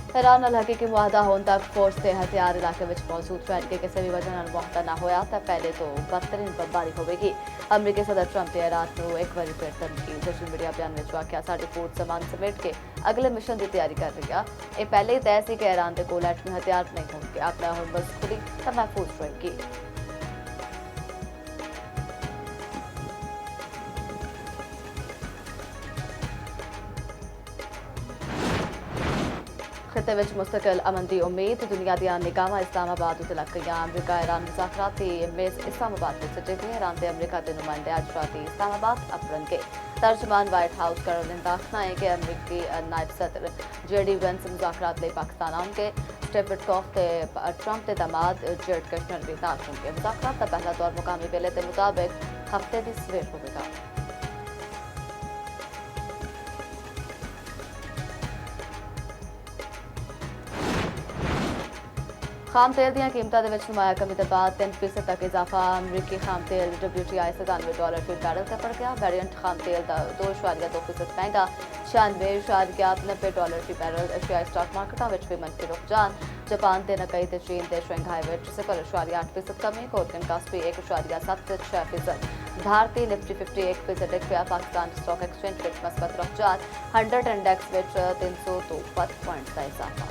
Iran नाल हकीकी मुआहदा होने तक फौज के हथियार इलाके में मौजूद रहने के किसी भी वजह मुआहदा ना होया तो पहले तो बदतरीन बमबारी होगी। अमरीकी सदर ट्रंप ने ईरान को एक बार फिर धमकी सोशल मीडिया बयान में आख्या साडी फौज समान समेट के अगले मिशन की तैयारी कर रही है। यह पहले ही तय सी कि ईरान के कोल एटमी हथियार नहीं होंगे, अपना हुर्मज़ खुली तो महफूज रहेगी। खिते में मुस्तकिल अमन की उम्मीद दुनिया दी निगाहां इस्लामाबाद उत्ते लग गई। अमरीका ईरान मुज़ाकरात की मेज इस्लामाबाद में सजे हुए। ईरान के अमरीका के नुमाइंदे अज राती इस्लामाबाद अफरनगे। तर्जमान वाइट हाउस कैरोलिन का आखना है कि अमरीकी नायब सदर JD वेंस मुज़ाकरात लिए पाकिस्तान आएंगे। स्टीव विटकॉफ के ट्रंप के दामाद जेरेड कुशनर भी नाल होंगे। मुज़ाकरात का पहला दौर मुकामी वेले के मुताबिक हफ्ते की सवेर होगा। खाम तेल दी कीमतों के नुमाया कमी के बाद 3% तक इजाफा। अमरीकी खाम तेल WTI $97 फी बैरल से पड़ गया। वेरिएंट खाम तेल 2.2% महंगा $96.90 फी बैरल। एशियाई स्टॉक मार्केटों में भी मनफी रुझान। जापान के नकई ते चीन के शंघाई में 0.8% कमी। Korean KOSPI 1.76%। भारतीय निफ्टी 50 1% डिग पिया। पाकिस्तान स्टॉक एक्सचेंज में मस्बत रुझान। 100 इंडेक्स में 302 पॉइंट्स का इजाफा।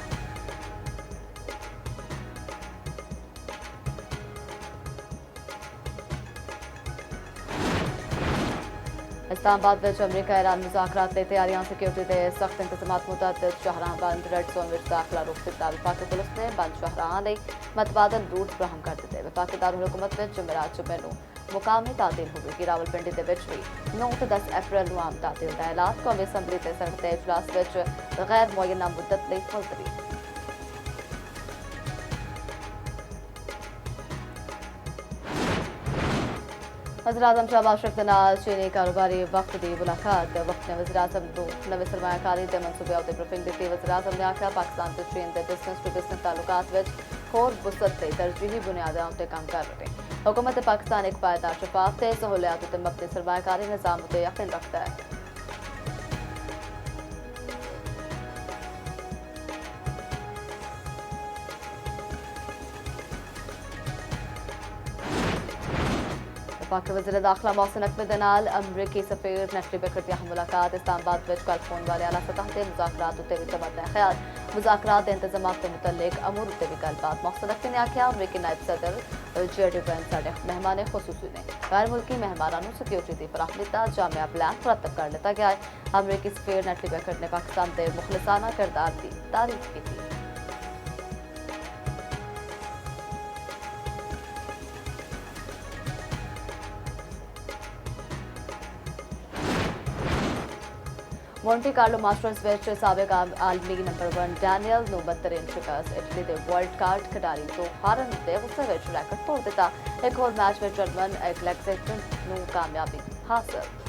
इस्लामाबाद में अमरीका ईरान मुज़ाकरात की तैयारियां। सिक्योरिटी के सख्त इंतजाम मुतअद्दिद शाहराह बंद रेड जोन में दाखिला रोक दिता। विफाकी पुलिस ने बंद शाहराह लिए मतबादल रूट फ्राहम कर दिए। विफाकी दारुल-हुकूमत में जुमेरात जुमे मुकामी तातील होगी। रावलपिंडी के भी 9 ते 10 अप्रैल को आम तातील का ऐलान। कौमी असैंबली के सड़ते इजलास में गैर मुअय्यना मुद्दत लिए मुलतवी। वज़ीर-ए-आज़म शहबाज शरीफ के नाल चीनी कारोबारी वक्त की मुलाकात। वक्त ने वज़ीर-ए-आज़म को नवे सरमायाकारी के मनसूबे उत्ते ब्रीफिंग दी। वज़ीर-ए-आज़म ने आख्या पाकिस्तान ते चीन के बिजनेस टू बिजनेस ताल्लुकात में होर वुसअत ते तरजीही बुनियादां उत्ते काम कर रहे। हुकूमत पाकिस्तान एक पायदार शफाफ ते सहूलियात उत्ते मबनी सरमायाकारी निज़ाम उत्ते यकीन रखता है। वफाकी वज़ीर दाखिला मोहसिन नकवी के नाल अमरीकी सफीर नेटली बेकर की मुलाकात। इस्लामाबाद में कल फोन वाले आला सतह के मुज़ाकरात उत्ते भी तबदला ख्याल। मुज़ाकरात के इंतजाम के मुतल्लिक अमूर उत्ते भी गलबात। मोहसिन नकवी ने आख्या अमरीकी नायब सदर JD वेंस साडे मेहमान खुसूसी ने गैर मुल्की मेहमानों सिक्योरिटी की फराहमी का जामिया प्लान मुरतब कर लिया गया है। अमरीकी सफीर नेटली बेकर ने पाकिस्तान के मुखलिसाना किरदार की तारीफ की थी। मोंटी कार्लो मास्टर्स में सबक आलमी नंबर 1 डैनियल नू बदतरीन शिकस्त। इटली के वर्ल्ड कार्ड खिडारी तो हारन के गुस्से में रैकेट तोड़ दिता। एक और मैच में जर्मन एलेक्जेंडर नू कामयाबी हासिल।